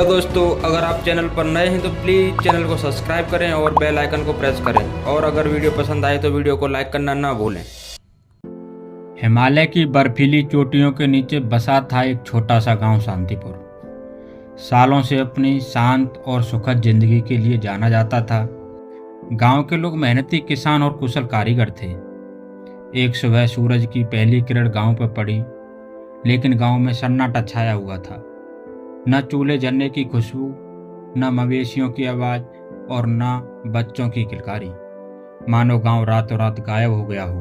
Hello दोस्तों, अगर आप चैनल पर नए हैं तो प्लीज़ चैनल को सब्सक्राइब करें और बेल आइकन को प्रेस करें। और अगर वीडियो पसंद आए तो वीडियो को लाइक करना ना भूलें। हिमालय की बर्फीली चोटियों के नीचे बसा था एक छोटा सा गांव शांतिपुर। सालों से अपनी शांत और सुखद जिंदगी के लिए जाना जाता था। गांव के लोग मेहनती किसान और कुशल कारीगर थे। एक सुबह सूरज की पहली किरण गांव पर पड़ी, लेकिन गांव में सन्नाटा छाया हुआ था। न चूल्हे जलने की खुशबू, न मवेशियों की आवाज़ और न बच्चों की किलकारी। मानो गांव रातों रात गायब हो गया हो।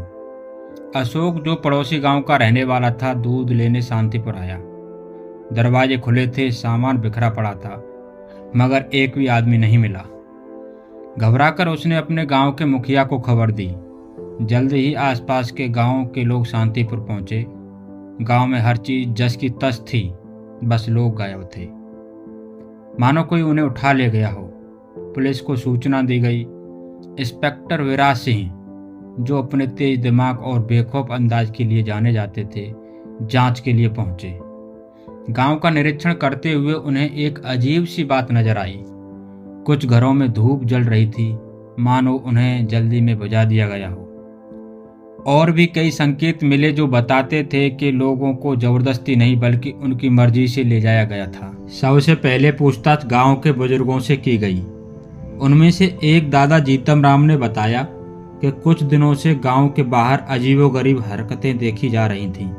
अशोक, जो पड़ोसी गांव का रहने वाला था, दूध लेने शांतिपुर आया। दरवाजे खुले थे, सामान बिखरा पड़ा था, मगर एक भी आदमी नहीं मिला। घबराकर उसने अपने गांव के मुखिया को खबर दी। जल्द ही आसपास के गांव के लोग शांतिपुर पहुंचे। गांव में हर चीज जस की तस थी, बस लोग गायब थे, मानो कोई उन्हें उठा ले गया हो। पुलिस को सूचना दी गई। इंस्पेक्टर विराज सिंह, जो अपने तेज दिमाग और बेखौफ अंदाज के लिए जाने जाते थे, जांच के लिए पहुंचे। गांव का निरीक्षण करते हुए उन्हें एक अजीब सी बात नजर आई। कुछ घरों में धूप जल रही थी, मानो उन्हें जल्दी में बुझा दिया गया हो। और भी कई संकेत मिले जो बताते थे कि लोगों को जबरदस्ती नहीं बल्कि उनकी मर्जी से ले जाया गया था। सबसे पहले पूछताछ गांव के बुजुर्गों से की गई। उनमें से एक दादा जीतम राम ने बताया कि कुछ दिनों से गांव के बाहर अजीबोगरीब हरकतें देखी जा रही थीं।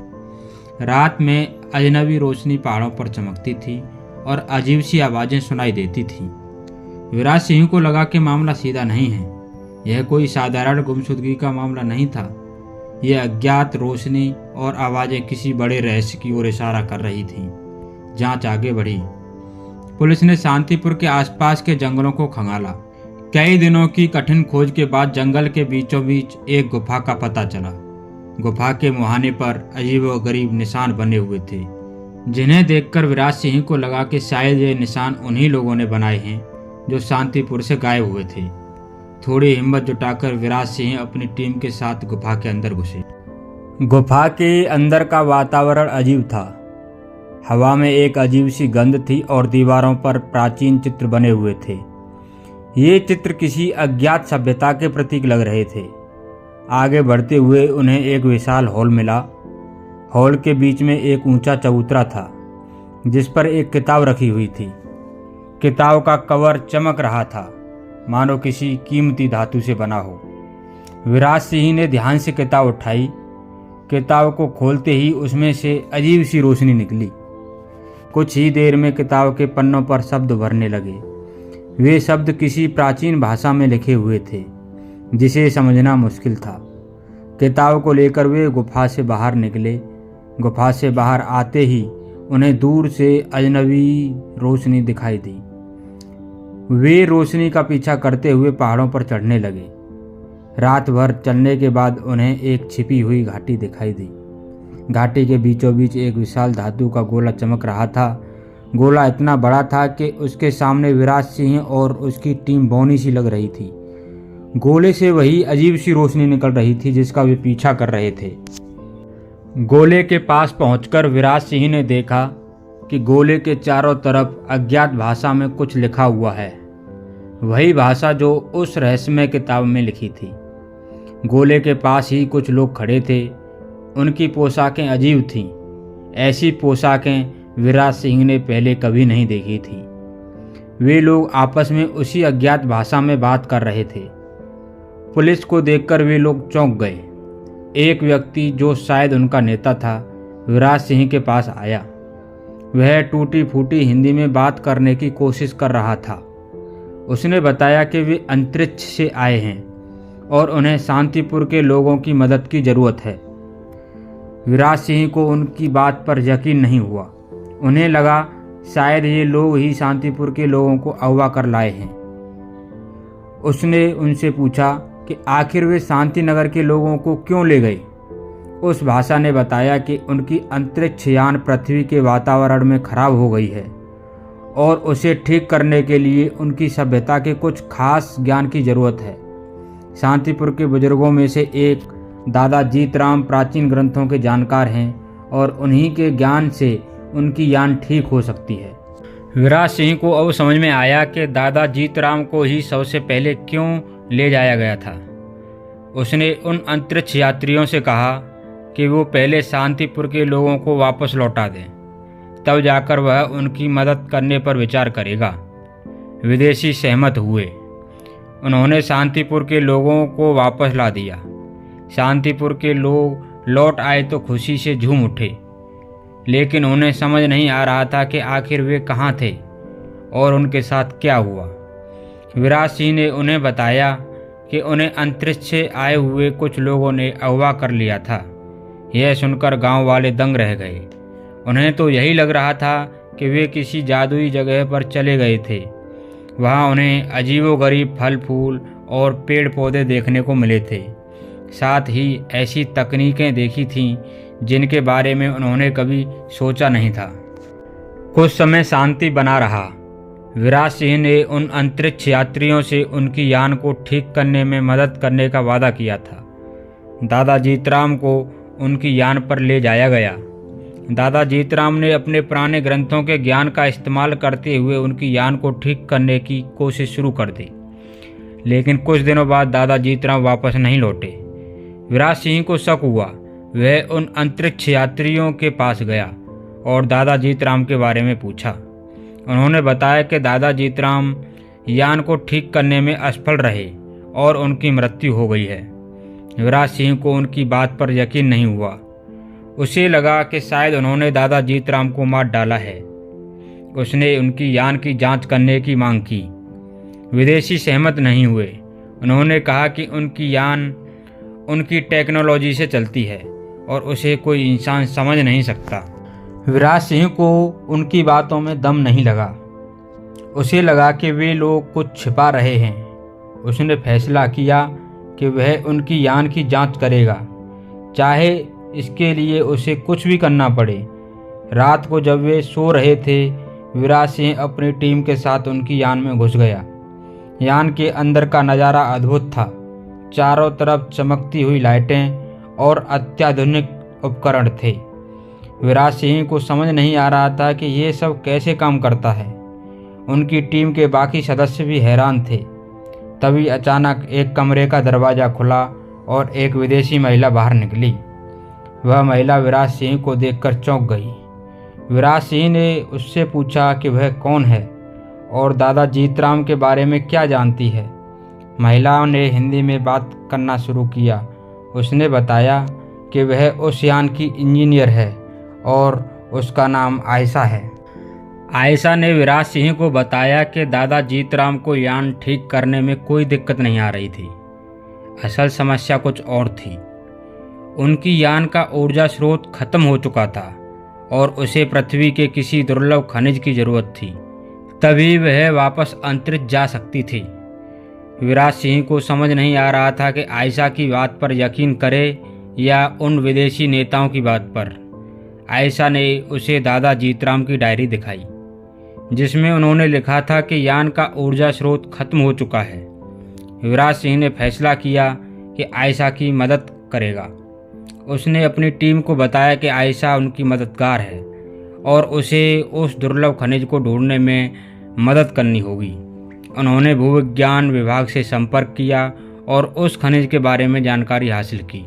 रात में अजनबी रोशनी पहाड़ों पर चमकती थी और अजीब सी आवाज़ें सुनाई देती थीं। विराज सिंह को लगा कि मामला सीधा नहीं है। यह कोई साधारण गुमशुदगी का मामला नहीं था। यह अज्ञात रोशनी और आवाज़ें किसी बड़े रहस्य की ओर इशारा कर रही थीं। जांच आगे बढ़ी। पुलिस ने शांतिपुर के आसपास के जंगलों को खंगाला। कई दिनों की कठिन खोज के बाद जंगल के बीचों बीच एक गुफा का पता चला। गुफा के मुहाने पर अजीबोगरीब निशान बने हुए थे, जिन्हें देखकर विराज सिंह को लगा कि शायद ये निशान उन्हीं लोगों ने बनाए हैं जो शांतिपुर से गायब हुए थे। थोड़ी हिम्मत जुटाकर विराज सिंह अपनी टीम के साथ गुफा के अंदर घुसे। गुफा के अंदर का वातावरण अजीब था। हवा में एक अजीब सी गंध थी और दीवारों पर प्राचीन चित्र बने हुए थे। ये चित्र किसी अज्ञात सभ्यता के प्रतीक लग रहे थे। आगे बढ़ते हुए उन्हें एक विशाल हॉल मिला। हॉल के बीच में एक ऊंचा चबूतरा था, जिस पर एक किताब रखी हुई थी। किताब का कवर चमक रहा था, मानो किसी कीमती धातु से बना हो। विराज सिंह ने ध्यान से किताब उठाई। किताब को खोलते ही उसमें से अजीब सी रोशनी निकली। कुछ ही देर में किताब के पन्नों पर शब्द भरने लगे। वे शब्द किसी प्राचीन भाषा में लिखे हुए थे, जिसे समझना मुश्किल था। किताब को लेकर वे गुफा से बाहर निकले। गुफा से बाहर आते ही उन्हें दूर से अजनबी रोशनी दिखाई दी। वे रोशनी का पीछा करते हुए पहाड़ों पर चढ़ने लगे। रात भर चलने के बाद उन्हें एक छिपी हुई घाटी दिखाई दी। घाटी के बीचों बीच एक विशाल धातु का गोला चमक रहा था। गोला इतना बड़ा था कि उसके सामने विराज सिंह और उसकी टीम बौनी सी लग रही थी। गोले से वही अजीब सी रोशनी निकल रही थी जिसका वे पीछा कर रहे थे। गोले के पास पहुंचकर विराज सिंह ने देखा कि गोले के चारों तरफ अज्ञात भाषा में कुछ लिखा हुआ है, वही भाषा जो उस रहस्यमय किताब में लिखी थी। गोले के पास ही कुछ लोग खड़े थे। उनकी पोशाकें अजीब थीं। ऐसी पोशाकें विराज सिंह ने पहले कभी नहीं देखी थी। वे लोग आपस में उसी अज्ञात भाषा में बात कर रहे थे। पुलिस को देखकर वे लोग चौंक गए। एक व्यक्ति, जो शायद उनका नेता था, विराज सिंह के पास आया। वह टूटी फूटी हिंदी में बात करने की कोशिश कर रहा था। उसने बताया कि वे अंतरिक्ष से आए हैं और उन्हें शांतिपुर के लोगों की मदद की ज़रूरत है। विराज सिंह को उनकी बात पर यकीन नहीं हुआ। उन्हें लगा शायद ये लोग ही शांतिपुर के लोगों को अगवा कर लाए हैं। उसने उनसे पूछा कि आखिर वे शांति नगर के लोगों को क्यों ले गए। उस भाषा ने बताया कि उनकी अंतरिक्ष यान पृथ्वी के वातावरण में खराब हो गई है और उसे ठीक करने के लिए उनकी सभ्यता के कुछ खास ज्ञान की ज़रूरत है। शांतिपुर के बुजुर्गों में से एक दादा जीतराम प्राचीन ग्रंथों के जानकार हैं और उन्हीं के ज्ञान से उनकी यान ठीक हो सकती है। विराज सिंह को अब समझ में आया कि दादा जीतराम को ही सबसे पहले क्यों ले जाया गया था। उसने उन अंतरिक्ष यात्रियों से कहा कि वो पहले शांतिपुर के लोगों को वापस लौटा दें, तब जाकर वह उनकी मदद करने पर विचार करेगा। विदेशी सहमत हुए। उन्होंने शांतिपुर के लोगों को वापस ला दिया। शांतिपुर के लोग लौट आए तो खुशी से झूम उठे, लेकिन उन्हें समझ नहीं आ रहा था कि आखिर वे कहाँ थे और उनके साथ क्या हुआ। विराज सिंह ने उन्हें बताया कि उन्हें अंतरिक्ष से आए हुए कुछ लोगों ने अगवा कर लिया था। यह सुनकर गांव वाले दंग रह गए। उन्हें तो यही लग रहा था कि वे किसी जादुई जगह पर चले गए थे। वहां उन्हें अजीबोगरीब फल फूल और पेड़ पौधे देखने को मिले थे। साथ ही ऐसी तकनीकें देखी थीं जिनके बारे में उन्होंने कभी सोचा नहीं था। कुछ समय शांति बना रहा। विराज सिंह ने उन अंतरिक्ष यात्रियों से उनकी यान को ठीक करने में मदद करने का वादा किया था। दादा जीतराम को उनकी यान पर ले जाया गया। दादा जीतराम ने अपने पुराने ग्रंथों के ज्ञान का इस्तेमाल करते हुए उनकी यान को ठीक करने की कोशिश शुरू कर दी, लेकिन कुछ दिनों बाद दादा जीतराम वापस नहीं लौटे। विराज सिंह को शक हुआ। वह उन अंतरिक्ष यात्रियों के पास गया और दादा जीतराम के बारे में पूछा। उन्होंने बताया कि दादा जीतराम यान को ठीक करने में असफल रहे और उनकी मृत्यु हो गई है। विराज सिंह को उनकी बात पर यकीन नहीं हुआ। उसे लगा कि शायद उन्होंने दादा जीतराम को मार डाला है। उसने उनकी यान की जांच करने की मांग की। विदेशी सहमत नहीं हुए। उन्होंने कहा कि उनकी यान उनकी टेक्नोलॉजी से चलती है और उसे कोई इंसान समझ नहीं सकता। विराज सिंह को उनकी बातों में दम नहीं लगा। उसे लगा कि वे लोग कुछ छिपा रहे हैं। उसने फैसला किया कि वह उनकी यान की जांच करेगा, चाहे इसके लिए उसे कुछ भी करना पड़े। रात को जब वे सो रहे थे, विराज सिंह अपनी टीम के साथ उनकी यान में घुस गया। यान के अंदर का नज़ारा अद्भुत था। चारों तरफ चमकती हुई लाइटें और अत्याधुनिक उपकरण थे। विराज सिंह को समझ नहीं आ रहा था कि ये सब कैसे काम करता है। उनकी टीम के बाकी सदस्य भी हैरान थे। तभी अचानक एक कमरे का दरवाज़ा खुला और एक विदेशी महिला बाहर निकली। वह महिला विराज सिंह को देखकर चौंक गई। विराज सिंह ने उससे पूछा कि वह कौन है और दादा जीतराम के बारे में क्या जानती है। महिला ने हिंदी में बात करना शुरू किया। उसने बताया कि वह उस यान की इंजीनियर है और उसका नाम आयशा है। आयशा ने विराज सिंह को बताया कि दादा जीतराम को यान ठीक करने में कोई दिक्कत नहीं आ रही थी। असल समस्या कुछ और थी। उनकी यान का ऊर्जा स्रोत खत्म हो चुका था और उसे पृथ्वी के किसी दुर्लभ खनिज की जरूरत थी, तभी वह वापस अंतरिक्ष जा सकती थी। विराज सिंह को समझ नहीं आ रहा था कि आयशा की बात पर यकीन करे या उन विदेशी नेताओं की बात पर। आयशा ने उसे दादा जीतराम की डायरी दिखाई, जिसमें उन्होंने लिखा था कि यान का ऊर्जा स्रोत खत्म हो चुका है। विराज सिंह ने फैसला किया कि आयशा की मदद करेगा। उसने अपनी टीम को बताया कि आयशा उनकी मददगार है और उसे उस दुर्लभ खनिज को ढूंढने में मदद करनी होगी। उन्होंने भूविज्ञान विभाग से संपर्क किया और उस खनिज के बारे में जानकारी हासिल की।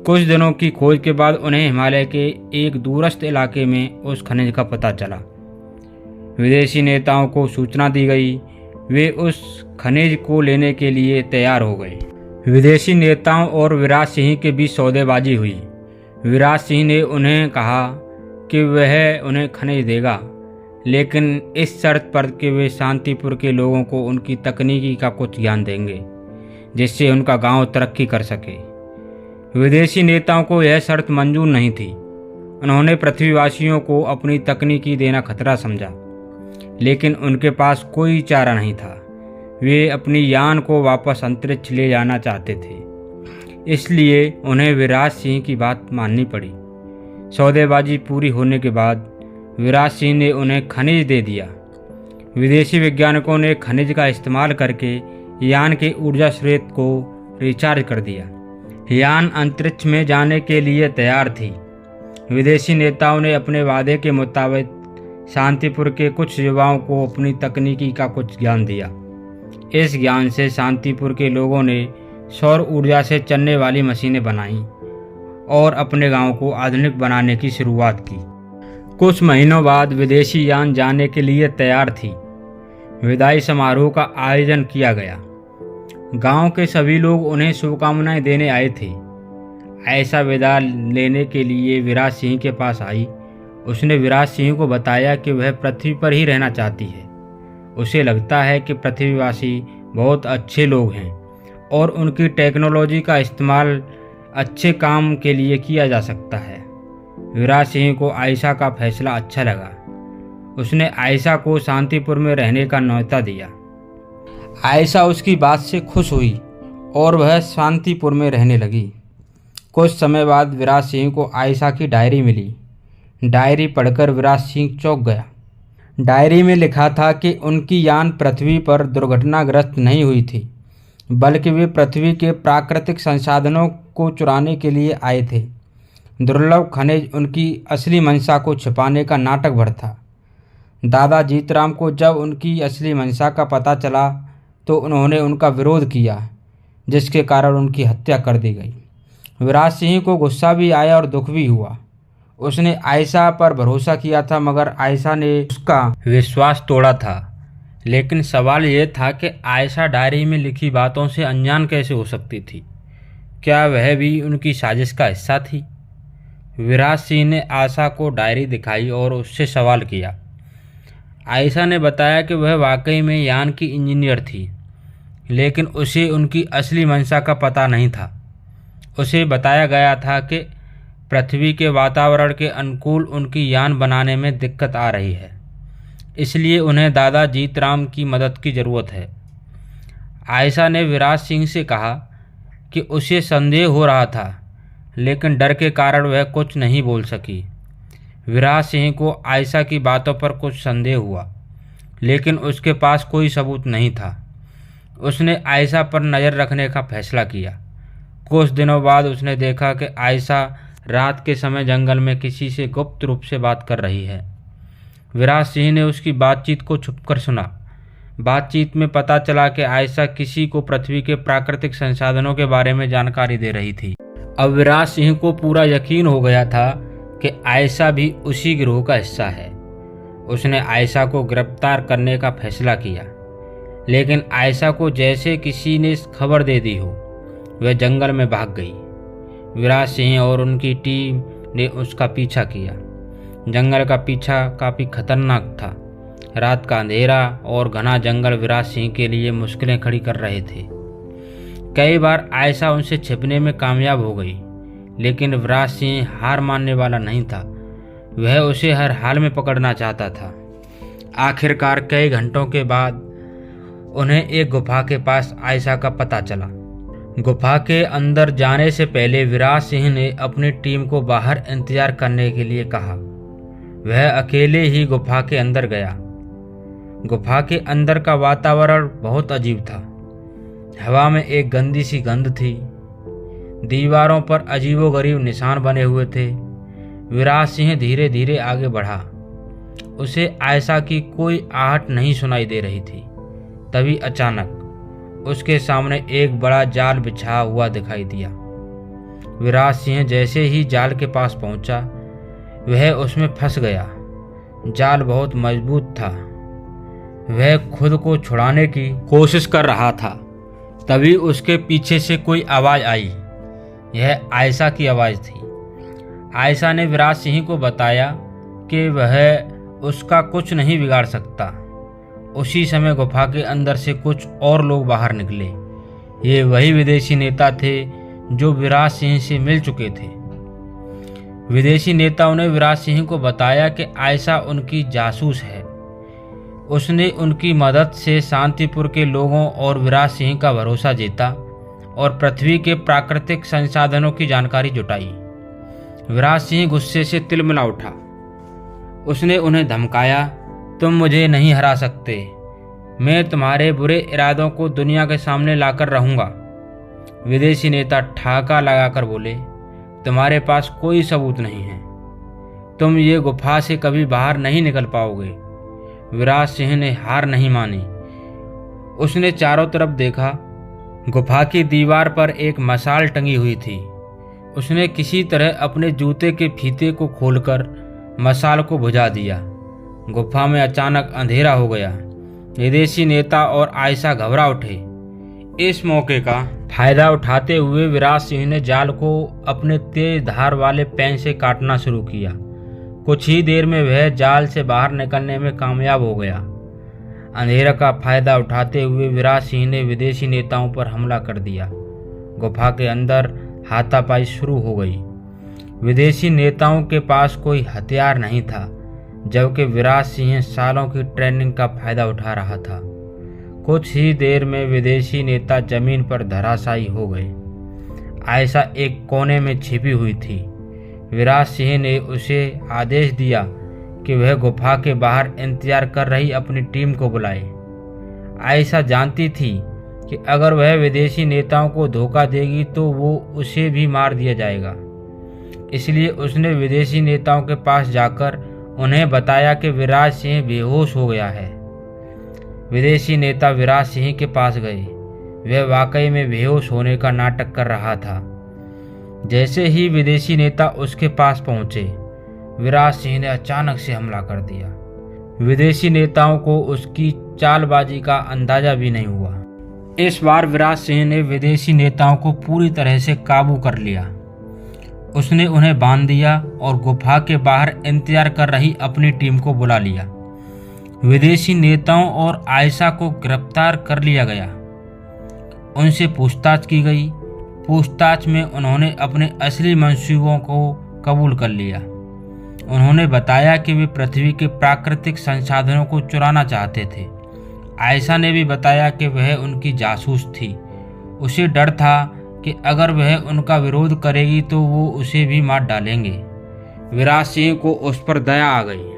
कुछ दिनों की खोज के बाद उन्हें हिमालय के एक दूरस्थ इलाके में उस खनिज का पता चला। विदेशी नेताओं को सूचना दी गई। वे उस खनिज को लेने के लिए तैयार हो गए। विदेशी नेताओं और विराज सिंह के बीच सौदेबाजी हुई। विराज सिंह ने उन्हें कहा कि वह उन्हें खनिज देगा, लेकिन इस शर्त पर कि वे शांतिपुर के लोगों को उनकी तकनीकी का कुछ ज्ञान देंगे, जिससे उनका गांव तरक्की कर सके। विदेशी नेताओं को यह शर्त मंजूर नहीं थी। उन्होंने पृथ्वीवासियों को अपनी तकनीकी देना खतरा समझा, लेकिन उनके पास कोई चारा नहीं था। वे अपनी यान को वापस अंतरिक्ष ले जाना चाहते थे, इसलिए उन्हें विराज सिंह की बात माननी पड़ी। सौदेबाजी पूरी होने के बाद विराज सिंह ने उन्हें खनिज दे दिया। विदेशी वैज्ञानिकों ने खनिज का इस्तेमाल करके यान के ऊर्जा स्रोत को रिचार्ज कर दिया। यान अंतरिक्ष में जाने के लिए तैयार थी। विदेशी नेताओं ने अपने वादे के मुताबिक शांतिपुर के कुछ युवाओं को अपनी तकनीकी का कुछ ज्ञान दिया। इस ज्ञान से शांतिपुर के लोगों ने सौर ऊर्जा से चलने वाली मशीनें बनाईं और अपने गांव को आधुनिक बनाने की शुरुआत की। कुछ महीनों बाद विदेशी यान जाने के लिए तैयार थी। विदाई समारोह का आयोजन किया गया। गांव के सभी लोग उन्हें शुभकामनाएं देने आए थे। आयशा विदा लेने के लिए विराज सिंह के पास आई। उसने विराज सिंह को बताया कि वह पृथ्वी पर ही रहना चाहती है। उसे लगता है कि पृथ्वीवासी बहुत अच्छे लोग हैं और उनकी टेक्नोलॉजी का इस्तेमाल अच्छे काम के लिए किया जा सकता है। विराज सिंह को आयशा का फैसला अच्छा लगा। उसने आयशा को शांतिपुर में रहने का न्योता दिया। आयशा उसकी बात से खुश हुई और वह शांतिपुर में रहने लगी। कुछ समय बाद विराज सिंह को आयशा की डायरी मिली। डायरी पढ़कर विराज सिंह चौंक गया। डायरी में लिखा था कि उनकी यान पृथ्वी पर दुर्घटनाग्रस्त नहीं हुई थी, बल्कि वे पृथ्वी के प्राकृतिक संसाधनों को चुराने के लिए आए थे। दुर्लभ खनिज उनकी असली मंशा को छिपाने का नाटक भर था। दादा जीतराम को जब उनकी असली मंशा का पता चला तो उन्होंने उनका विरोध किया, जिसके कारण उनकी हत्या कर दी गई। विराज सिंह को गुस्सा भी आया और दुख भी हुआ। उसने आयशा पर भरोसा किया था, मगर आयशा ने उसका विश्वास तोड़ा था। लेकिन सवाल यह था कि आयशा डायरी में लिखी बातों से अनजान कैसे हो सकती थी? क्या वह भी उनकी साजिश का हिस्सा थी? विराज सिंह ने आयशा को डायरी दिखाई और उससे सवाल किया। आयशा ने बताया कि वह वाकई में यान की इंजीनियर थी, लेकिन उसे उनकी असली मंशा का पता नहीं था। उसे बताया गया था कि पृथ्वी के वातावरण के अनुकूल उनकी यान बनाने में दिक्कत आ रही है, इसलिए उन्हें दादा जीतराम की मदद की ज़रूरत है। आयशा ने विराज सिंह से कहा कि उसे संदेह हो रहा था, लेकिन डर के कारण वह कुछ नहीं बोल सकी। विराज सिंह को आयशा की बातों पर कुछ संदेह हुआ, लेकिन उसके पास कोई सबूत नहीं था। उसने आयशा पर नज़र रखने का फैसला किया। कुछ दिनों बाद उसने देखा कि आयशा रात के समय जंगल में किसी से गुप्त रूप से बात कर रही है। विराज सिंह ने उसकी बातचीत को छुपकर सुना। बातचीत में पता चला कि आयशा किसी को पृथ्वी के प्राकृतिक संसाधनों के बारे में जानकारी दे रही थी। अब विराज सिंह को पूरा यकीन हो गया था कि आयशा भी उसी गिरोह का हिस्सा है। उसने आयशा को गिरफ्तार करने का फैसला किया, लेकिन आयशा को जैसे किसी ने खबर दे दी हो, वह जंगल में भाग गई। विराज सिंह और उनकी टीम ने उसका पीछा किया। जंगल का पीछा काफ़ी खतरनाक था। रात का अंधेरा और घना जंगल विराज सिंह के लिए मुश्किलें खड़ी कर रहे थे। कई बार आयशा उनसे छिपने में कामयाब हो गई, लेकिन विराज सिंह हार मानने वाला नहीं था। वह उसे हर हाल में पकड़ना चाहता था। आखिरकार कई घंटों के बाद उन्हें एक गुफा के पास आयशा का पता चला। गुफा के अंदर जाने से पहले विराज सिंह ने अपनी टीम को बाहर इंतजार करने के लिए कहा। वह अकेले ही गुफा के अंदर गया। गुफा के अंदर का वातावरण बहुत अजीब था। हवा में एक गंदी सी गंध थी। दीवारों पर अजीबोगरीब निशान बने हुए थे। विराज सिंह धीरे धीरे आगे बढ़ा। उसे आयशा की कोई आहट नहीं सुनाई दे रही थी। तभी अचानक उसके सामने एक बड़ा जाल बिछा हुआ दिखाई दिया। विराज सिंह जैसे ही जाल के पास पहुंचा, वह उसमें फंस गया। जाल बहुत मजबूत था। वह खुद को छुड़ाने की कोशिश कर रहा था। तभी उसके पीछे से कोई आवाज़ आई। यह आयशा की आवाज़ थी। आयशा ने विराज सिंह को बताया कि वह उसका कुछ नहीं बिगाड़ सकता। उसी समय गुफा के अंदर से कुछ और लोग बाहर निकले। ये वही विदेशी नेता थे जो विराज सिंह से मिल चुके थे। विदेशी नेताओं ने विराज सिंह को बताया कि आयशा उनकी जासूस है। उसने उनकी मदद से शांतिपुर के लोगों और विराज सिंह का भरोसा जीता और पृथ्वी के प्राकृतिक संसाधनों की जानकारी जुटाई। विराज सिंह गुस्से से तिलमिला उठा। उसने उन्हें धमकाया, तुम मुझे नहीं हरा सकते। मैं तुम्हारे बुरे इरादों को दुनिया के सामने लाकर रहूंगा। विदेशी नेता ठहाका लगाकर बोले, तुम्हारे पास कोई सबूत नहीं है। तुम ये गुफा से कभी बाहर नहीं निकल पाओगे। विराज सिंह ने हार नहीं मानी। उसने चारों तरफ देखा। गुफा की दीवार पर एक मशाल टंगी हुई थी। उसने किसी तरह अपने जूते के फीते को खोलकर मशाल को बुझा दिया। गुफा में अचानक अंधेरा हो गया। विदेशी नेता और आयशा घबरा उठे। इस मौके का फायदा उठाते हुए विराज सिंह ने जाल को अपने तेज धार वाले पेन से काटना शुरू किया। कुछ ही देर में वह जाल से बाहर निकलने में कामयाब हो गया। अंधेरा का फायदा उठाते हुए विराज सिंह ने विदेशी नेताओं पर हमला कर दिया। गुफा के अंदर हाथापाई शुरू हो गई। विदेशी नेताओं के पास कोई हथियार नहीं था, जबकि विराज सिंह सालों की ट्रेनिंग का फायदा उठा रहा था। कुछ ही देर में विदेशी नेता जमीन पर धराशायी हो गए। आयशा एक कोने में छिपी हुई थी। विराज सिंह ने उसे आदेश दिया कि वह गुफा के बाहर इंतजार कर रही अपनी टीम को बुलाए। आयशा जानती थी कि अगर वह विदेशी नेताओं को धोखा देगी तो वो उसे भी मार दिया जाएगा। इसलिए उसने विदेशी नेताओं के पास जाकर उन्हें बताया कि विराज सिंह बेहोश हो गया है। विदेशी नेता विराज सिंह के पास गए। वह वाकई में बेहोश होने का नाटक कर रहा था। जैसे ही विदेशी नेता उसके पास पहुंचे, विराज सिंह ने अचानक से हमला कर दिया। विदेशी नेताओं को उसकी चालबाजी का अंदाजा भी नहीं हुआ। इस बार विराज सिंह ने विदेशी नेताओं को पूरी तरह से काबू कर लिया। उसने उन्हें बांध दिया और गुफा के बाहर इंतजार कर रही अपनी टीम को बुला लिया। विदेशी नेताओं और आयशा को गिरफ्तार कर लिया गया। उनसे पूछताछ की गई। पूछताछ में उन्होंने अपने असली मंसूबों को कबूल कर लिया। उन्होंने बताया कि वे पृथ्वी के प्राकृतिक संसाधनों को चुराना चाहते थे। आयशा ने भी बताया कि वह उनकी जासूस थी। उसे डर था कि अगर वह उनका विरोध करेगी तो वो उसे भी मार डालेंगे। विराज सिंह को उस पर दया आ गई।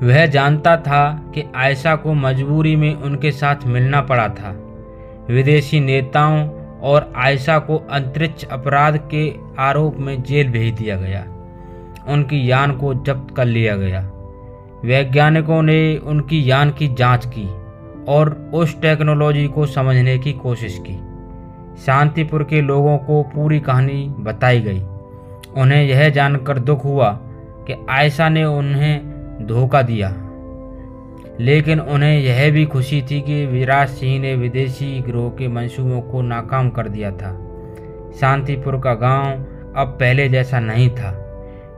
वह जानता था कि आयशा को मजबूरी में उनके साथ मिलना पड़ा था। विदेशी नेताओं और आयशा को अंतरिक्ष अपराध के आरोप में जेल भेज दिया गया। उनकी यान को जब्त कर लिया गया। वैज्ञानिकों ने उनकी यान की जांच की और उस टेक्नोलॉजी को समझने की कोशिश की। शांतिपुर के लोगों को पूरी कहानी बताई गई। उन्हें यह जानकर दुख हुआ कि आयशा ने उन्हें धोखा दिया, लेकिन उन्हें यह भी खुशी थी कि विराज सिंह ने विदेशी गिरोह के मंसूबों को नाकाम कर दिया था। शांतिपुर का गांव अब पहले जैसा नहीं था।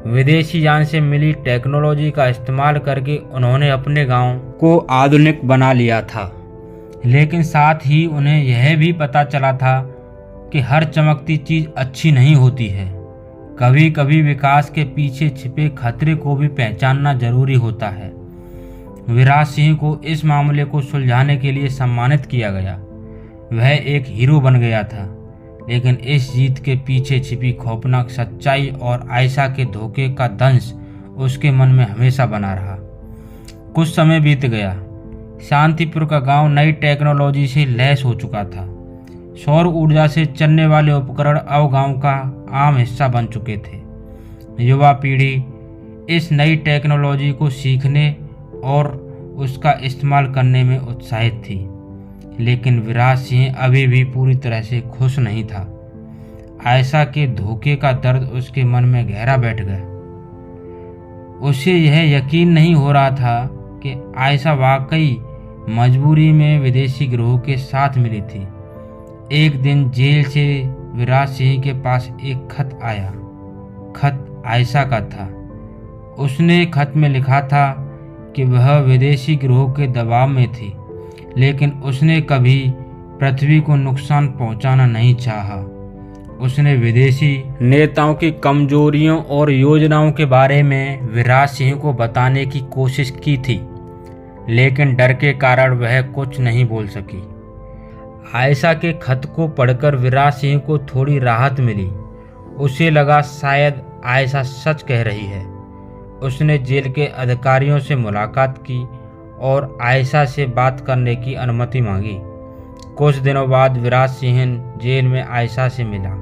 विदेशी यान से मिली टेक्नोलॉजी का इस्तेमाल करके उन्होंने अपने गांव को आधुनिक बना लिया था, लेकिन साथ ही उन्हें यह भी पता चला था कि हर चमकती चीज अच्छी नहीं होती है। कभी कभी विकास के पीछे छिपे खतरे को भी पहचानना जरूरी होता है। विराज सिंह को इस मामले को सुलझाने के लिए सम्मानित किया गया। वह एक हीरो बन गया था, लेकिन इस जीत के पीछे छिपी खौफनाक सच्चाई और आयशा के धोखे का दंश उसके मन में हमेशा बना रहा। कुछ समय बीत गया। शांतिपुर का गांव नई टेक्नोलॉजी से लैस हो चुका था। सौर ऊर्जा से चलने वाले उपकरण अब गांव का आम हिस्सा बन चुके थे। युवा पीढ़ी इस नई टेक्नोलॉजी को सीखने और उसका इस्तेमाल करने में उत्साहित थी, लेकिन विराज सिंह अभी भी पूरी तरह से खुश नहीं था। आयशा के धोखे का दर्द उसके मन में गहरा बैठ गया। उसे यह यकीन नहीं हो रहा था कि आयशा वाकई मजबूरी में विदेशी गिरोह के साथ मिली थी। एक दिन जेल से विराज सिंह के पास एक खत आया। खत आयशा का था। उसने खत में लिखा था कि वह विदेशी गिरोह के दबाव में थी, लेकिन उसने कभी पृथ्वी को नुकसान पहुंचाना नहीं चाहा। उसने विदेशी नेताओं की कमजोरियों और योजनाओं के बारे में विराज सिंह को बताने की कोशिश की थी, लेकिन डर के कारण वह कुछ नहीं बोल सकी। आयशा के खत को पढ़कर विराज सिंह को थोड़ी राहत मिली। उसे लगा शायद आयशा सच कह रही है। उसने जेल के अधिकारियों से मुलाकात की और आयशा से बात करने की अनुमति मांगी। कुछ दिनों बाद विराज सिंह जेल में आयशा से मिला।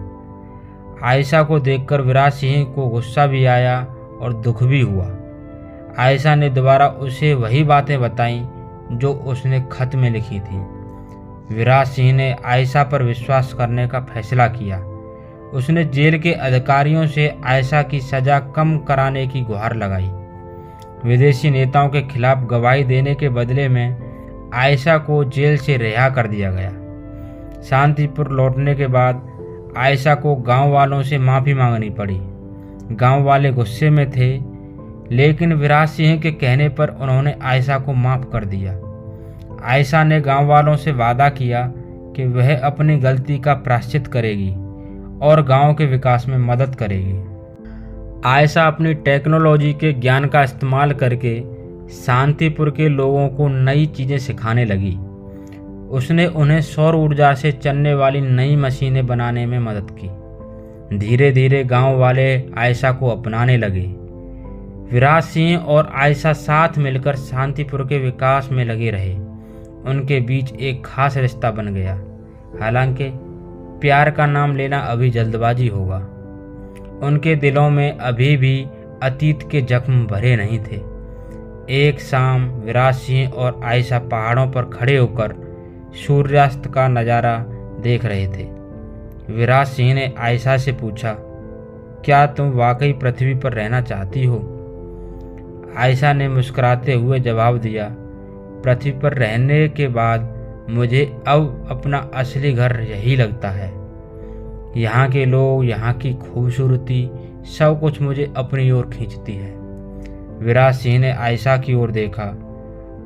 आयशा को देखकर विराज सिंह को गुस्सा भी आया और दुख भी हुआ। आयशा ने दोबारा उसे वही बातें बताईं जो उसने खत में लिखी थी। विराज सिंह ने आयशा पर विश्वास करने का फैसला किया। उसने जेल के अधिकारियों से आयशा की सज़ा कम कराने की गुहार लगाई। विदेशी नेताओं के खिलाफ गवाही देने के बदले में आयशा को जेल से रिहा कर दिया गया। शांतिपुर लौटने के बाद आयशा को गांव वालों से माफ़ी मांगनी पड़ी। गांव वाले गुस्से में थे, लेकिन विराज सिंह के कहने पर उन्होंने आयशा को माफ़ कर दिया। आयशा ने गांव वालों से वादा किया कि वह अपनी गलती का प्रायश्चित करेगी और गांव के विकास में मदद करेगी। आयशा अपनी टेक्नोलॉजी के ज्ञान का इस्तेमाल करके शांतिपुर के लोगों को नई चीज़ें सिखाने लगी। उसने उन्हें सौर ऊर्जा से चलने वाली नई मशीनें बनाने में मदद की। धीरे धीरे गांव वाले आयशा को अपनाने लगे। विराज सिंह और आयशा साथ मिलकर शांतिपुर के विकास में लगे रहे। उनके बीच एक खास रिश्ता बन गया। हालांकि प्यार का नाम लेना अभी जल्दबाजी होगा। उनके दिलों में अभी भी अतीत के जख्म भरे नहीं थे। एक शाम विराज सिंह और आयशा पहाड़ों पर खड़े होकर सूर्यास्त का नज़ारा देख रहे थे। विराज सिंह ने आयशा से पूछा, क्या तुम वाकई पृथ्वी पर रहना चाहती हो? आयशा ने मुस्कुराते हुए जवाब दिया, पृथ्वी पर रहने के बाद मुझे अब अपना असली घर यही लगता है। यहाँ के लोग, यहाँ की खूबसूरती, सब कुछ मुझे अपनी ओर खींचती है। विराज सिंह ने आयशा की ओर देखा।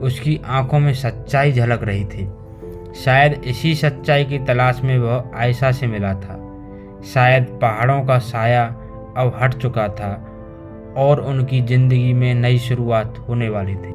उसकी आंखों में सच्चाई झलक रही थी। शायद इसी सच्चाई की तलाश में वह आयशा से मिला था। शायद पहाड़ों का साया अब हट चुका था और उनकी जिंदगी में नई शुरुआत होने वाली थी।